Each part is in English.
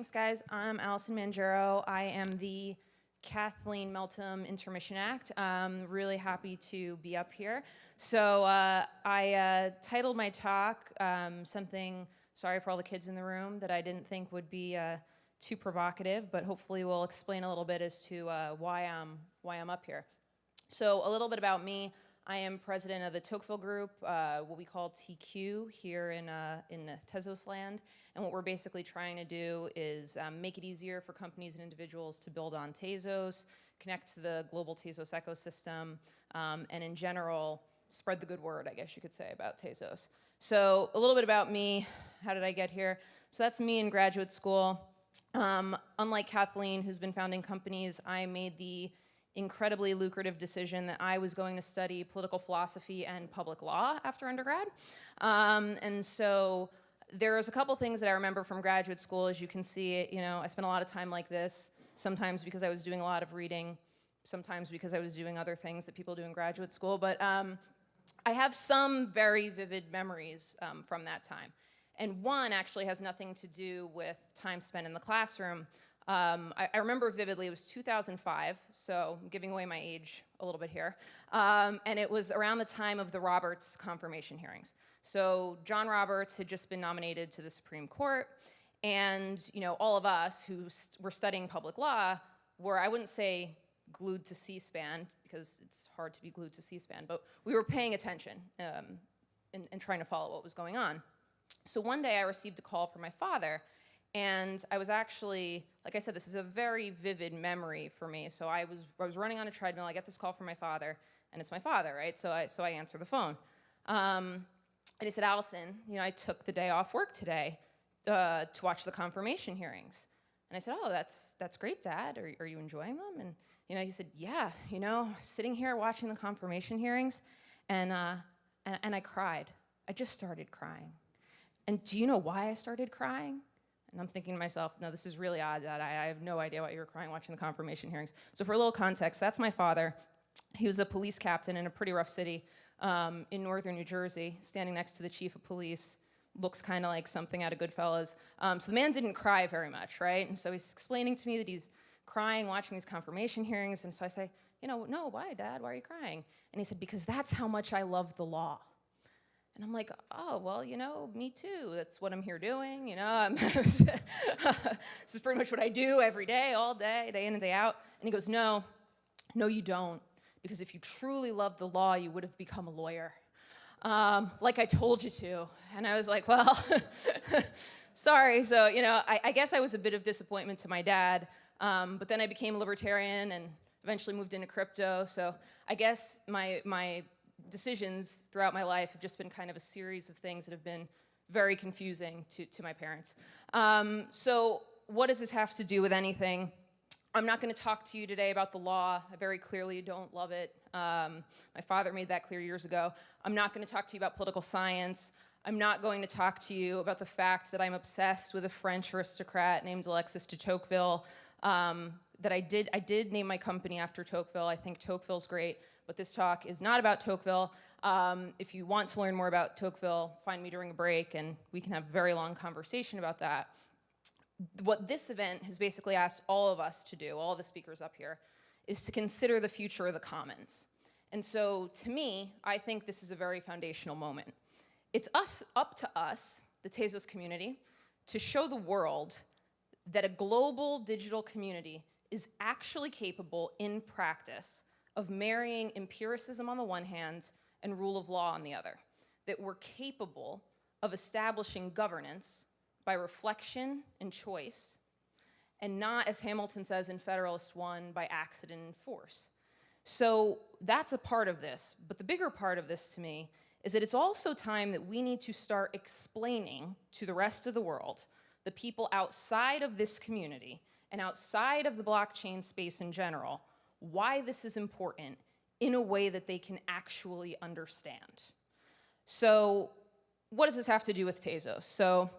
Thanks, guys. I'm Alison Mangiero. I am the Kathleen Melton Intermission Act. Really happy to be up here. So I titled my talk something, sorry for all the kids in the room, that I didn't think would be too provocative, but hopefully we'll explain a little bit as to why I'm up here. So a little bit about me. I am president of the Tocqueville Group, what we call TQ here in Tezos land. And what we're basically trying to do is make it easier for companies and individuals to build on Tezos, connect to the global Tezos ecosystem, and in general, spread the good word, I guess you could say, about Tezos. So a little bit about me. How did I get here? So that's me in graduate school. Unlike Kathleen, who's been founding companies, I made the incredibly lucrative decision that I was going to study political philosophy and public law after undergrad. And so there's a couple things that I remember from graduate school. As you can see, I spent a lot of time like this, sometimes because I was doing a lot of reading, sometimes because I was doing other things that people do in graduate school. But I have some very vivid memories from that time. And one actually has nothing to do with time spent in the classroom. I remember vividly, it was 2005, so I'm giving away my age a little bit here. And it was around the time of the Roberts confirmation hearings. So John Roberts had just been nominated to the Supreme Court, and all of us who were studying public law were, I wouldn't say glued to C-SPAN, because it's hard to be glued to C-SPAN, but we were paying attention and trying to follow what was going on. So one day I received a call from my father, and I was actually, like I said, this is a very vivid memory for me. So I was running on a treadmill. I get this call from my father, and it's my father, right? So I answer the phone. And he said, Allison, I took the day off work today to watch the confirmation hearings. And I said, oh, that's great, Dad. Are you enjoying them? And he said, yeah, sitting here watching the confirmation hearings, and I cried. I just started crying. And do you know why I started crying? And I'm thinking to myself, no, this is really odd, Dad. I have no idea why you were crying watching the confirmation hearings. So for a little context, that's my father. He was a police captain in a pretty rough city in northern New Jersey, standing next to the chief of police. Looks kind of like something out of Goodfellas. So the man didn't cry very much, right? And so he's explaining to me that he's crying watching these confirmation hearings. And so I say, no, why, Dad? Why are you crying? And he said, because that's how much I love the law. And I'm like, oh, well, me too. That's what I'm here doing, This is pretty much what I do every day, all day, day in and day out. And he goes, no, you don't. Because if you truly loved the law, you would have become a lawyer. Like I told you to. And I was like, well, sorry. So, I guess I was a bit of disappointment to my dad. But then I became a libertarian and eventually moved into crypto. So I guess my decisions throughout my life have just been kind of a series of things that have been very confusing to my parents. So what does this have to do with anything? I'm not going to talk to you today about the law. I very clearly don't love it. My father made that clear years ago. I'm not going to talk to you about political science. I'm not going to talk to you about the fact that I'm obsessed with a French aristocrat named Alexis de Tocqueville. That I did name my company after Tocqueville. I think Tocqueville's great, but this talk is not about Tocqueville. If you want to learn more about Tocqueville, find me during a break, and we can have a very long conversation about that. What this event has basically asked all of us to do, all the speakers up here, is to consider the future of the commons. And so, to me, I think this is a very foundational moment. It's up to us, the Tezos community, to show the world that a global digital community is actually capable in practice of marrying empiricism on the one hand and rule of law on the other. That we're capable of establishing governance by reflection and choice, and not, as Hamilton says in Federalist 1, by accident and force. So that's a part of this, but the bigger part of this to me is that it's also time that we need to start explaining to the rest of the world, the people outside of this community and outside of the blockchain space in general, why this is important in a way that they can actually understand. So what does this have to do with Tezos? So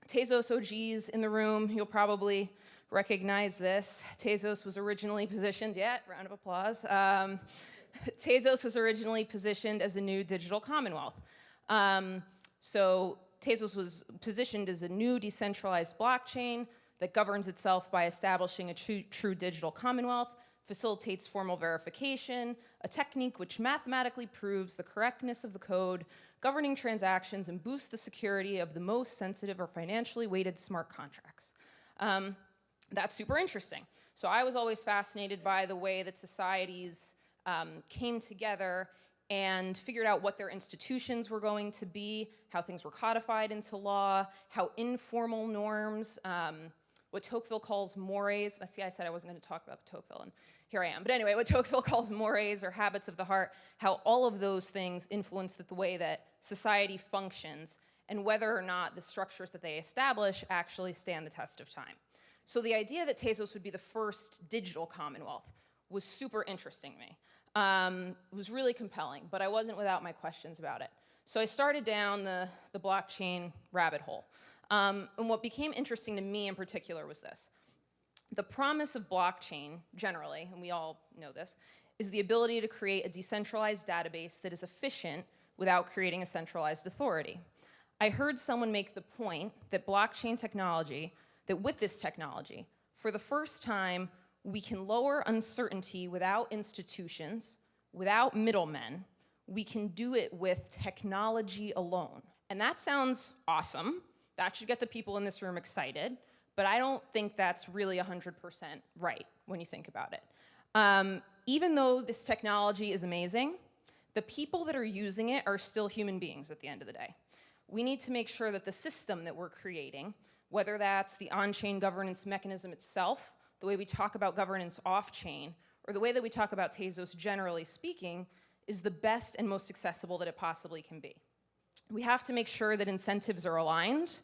Tezos OGs in the room, you'll probably recognize this. Tezos was originally positioned, round of applause. Tezos was originally positioned as a new digital commonwealth. So Tezos was positioned as a new decentralized blockchain that governs itself by establishing a true digital commonwealth, facilitates formal verification, a technique which mathematically proves the correctness of the code governing transactions and boosts the security of the most sensitive or financially weighted smart contracts. That's super interesting. So I was always fascinated by the way that societies came together and figured out what their institutions were going to be, how things were codified into law, how informal norms, what Tocqueville calls mores. See, I said I wasn't going to talk about Tocqueville, and here I am. But anyway, what Tocqueville calls mores or habits of the heart, how all of those things influence the way that society functions and whether or not the structures that they establish actually stand the test of time. So the idea that Tezos would be the first digital commonwealth was super interesting to me. It was really compelling, but I wasn't without my questions about it. So I started down the blockchain rabbit hole. And what became interesting to me in particular was this. The promise of blockchain, generally, and we all know this, is the ability to create a decentralized database that is efficient without creating a centralized authority. I heard someone make the point that blockchain technology, that with this technology, for the first time, we can lower uncertainty without institutions, without middlemen. We can do it with technology alone. And that sounds awesome. That should get the people in this room excited, but I don't think that's really 100% right when you think about it. Even though this technology is amazing, the people that are using it are still human beings at the end of the day. We need to make sure that the system that we're creating, whether that's the on-chain governance mechanism itself, the way we talk about governance off-chain, or the way that we talk about Tezos generally speaking, is the best and most accessible that it possibly can be. We have to make sure that incentives are aligned.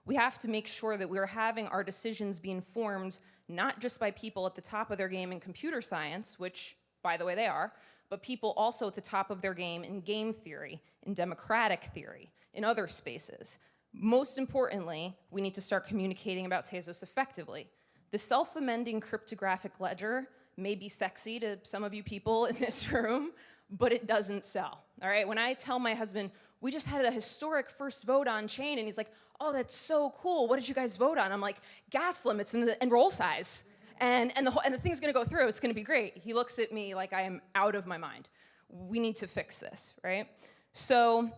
We have to make sure that we're having our decisions be informed not just by people at the top of their game in computer science, which, by the way, they are, but people also at the top of their game in game theory, in democratic theory, in other spaces. Most importantly, we need to start communicating about Tezos effectively. The self-amending cryptographic ledger may be sexy to some of you people in this room, but it doesn't sell, all right? When I tell my husband, we just had a historic first vote on chain, and he's like, oh, that's so cool. What did you guys vote on? I'm like, gas limits and roll size. And the thing's gonna go through, it's gonna be great. He looks at me like I am out of my mind. We need to fix this, right? So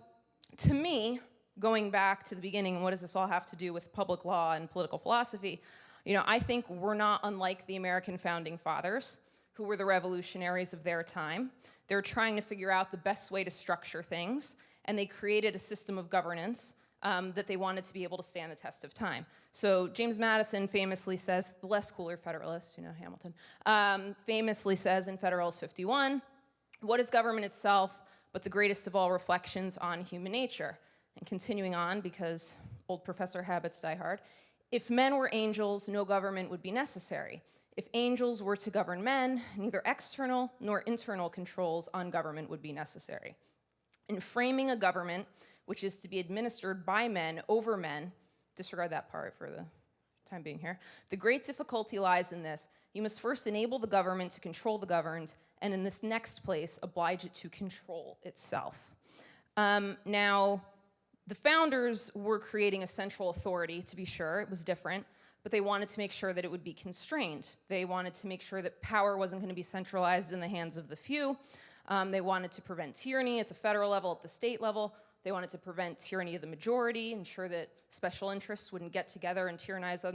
to me, going back to the beginning, and what does this all have to do with public law and political philosophy, you know, I think we're not unlike the American founding fathers, who were the revolutionaries of their time. They're trying to figure out the best way to structure things, and they created a system of governance that they wanted to be able to stand the test of time. So James Madison famously says, the less cooler Federalist, you know, Hamilton, famously says in Federalist 51, what is government itself but the greatest of all reflections on human nature? And continuing on, because old professor habits die hard, if men were angels, no government would be necessary. If angels were to govern men, neither external nor internal controls on government would be necessary. In framing a government which is to be administered by men over men, disregard that part for the time being here, the great difficulty lies in this. You must first enable the government to control the governed, and in this next place, oblige it to control itself. Now, the founders were creating a central authority, to be sure. It was different, but they wanted to make sure that it would be constrained. They wanted to make sure that power wasn't going to be centralized in the hands of the few. They wanted to prevent tyranny at the federal level, at the state level. They wanted to prevent tyranny of the majority, ensure that special interests wouldn't get together and tyrannize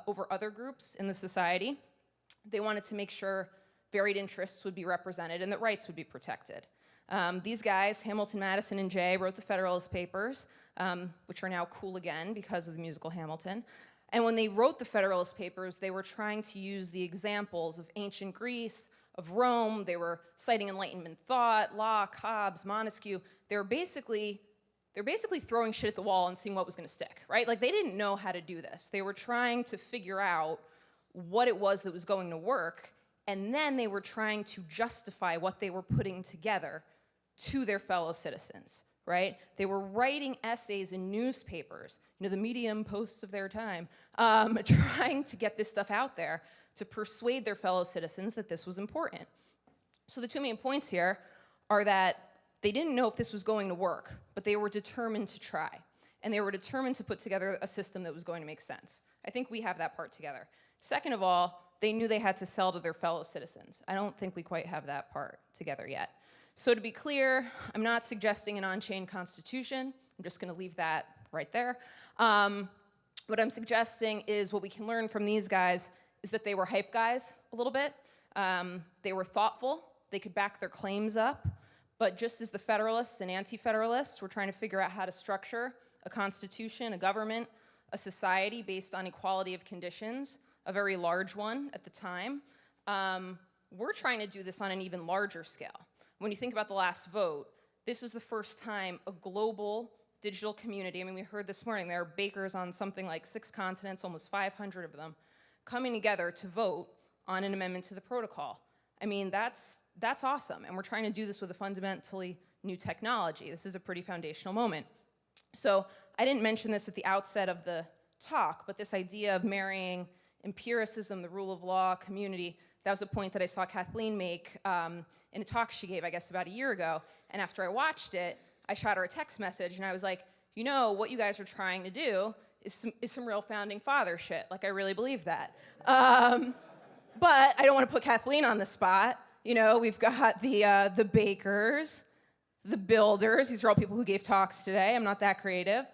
over other groups in the society. They wanted to make sure varied interests would be represented and that rights would be protected. These guys, Hamilton, Madison, and Jay, wrote the Federalist Papers, which are now cool again because of the musical Hamilton. And when they wrote the Federalist Papers, they were trying to use the examples of ancient Greece, of Rome. They were citing Enlightenment thought, Locke, Hobbes, Montesquieu. They're basically throwing shit at the wall and seeing what was going to stick, right? Like, they didn't know how to do this. They were trying to figure out what it was that was going to work, and then they were trying to justify what they were putting together to their fellow citizens, right? They were writing essays in newspapers, you know, the medium posts of their time, trying to get this stuff out there to persuade their fellow citizens that this was important. So the two main points here are that they didn't know if this was going to work, but they were determined to try. And they were determined to put together a system that was going to make sense. I think we have that part together. Second of all, they knew they had to sell to their fellow citizens. I don't think we quite have that part together yet. So to be clear, I'm not suggesting an on-chain constitution. I'm just going to leave that right there. What I'm suggesting is what we can learn from these guys is that they were hype guys a little bit. They were thoughtful. They could back their claims up. But just as the Federalists and Anti-Federalists were trying to figure out how to structure a constitution, a government, a society based on equality of conditions, a very large one at the time, we're trying to do this on an even larger scale. When you think about the last vote, this was the first time a global digital community, I mean, we heard this morning, there are bakers on something like 6 continents, almost 500 of them, coming together to vote on an amendment to the protocol. I mean, that's awesome, and we're trying to do this with a fundamentally new technology. This is a pretty foundational moment. So I didn't mention this at the outset of the talk, but this idea of marrying empiricism, the rule of law, community, that was a point that I saw Kathleen make in a talk she gave, I guess, about a year ago. And after I watched it, I shot her a text message, and I was like, you know, what you guys are trying to do is some real founding father shit. Like, I really believe that. But I don't want to put Kathleen on the spot. You know, we've got the bakers, the builders. These are all people who gave talks today. I'm not that creative.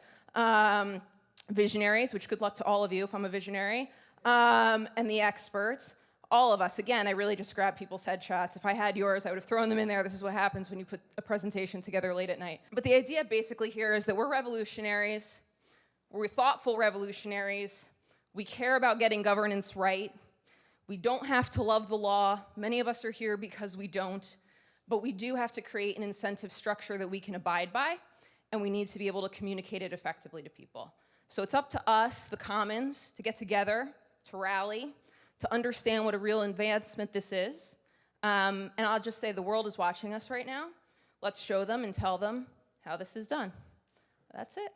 Visionaries, which good luck to all of you if I'm a visionary. And the experts. All of us. Again, I really just grabbed people's headshots. If I had yours, I would have thrown them in there. This is what happens when you put a presentation together late at night. But the idea basically here is that we're revolutionaries. We're thoughtful revolutionaries. We care about getting governance right. We don't have to love the law. Many of us are here because we don't. But we do have to create an incentive structure that we can abide by, and we need to be able to communicate it effectively to people. So it's up to us, the commons, to get together, to rally, to understand what a real advancement this is. And I'll just say the world is watching us right now. Let's show them and tell them how this is done. That's it.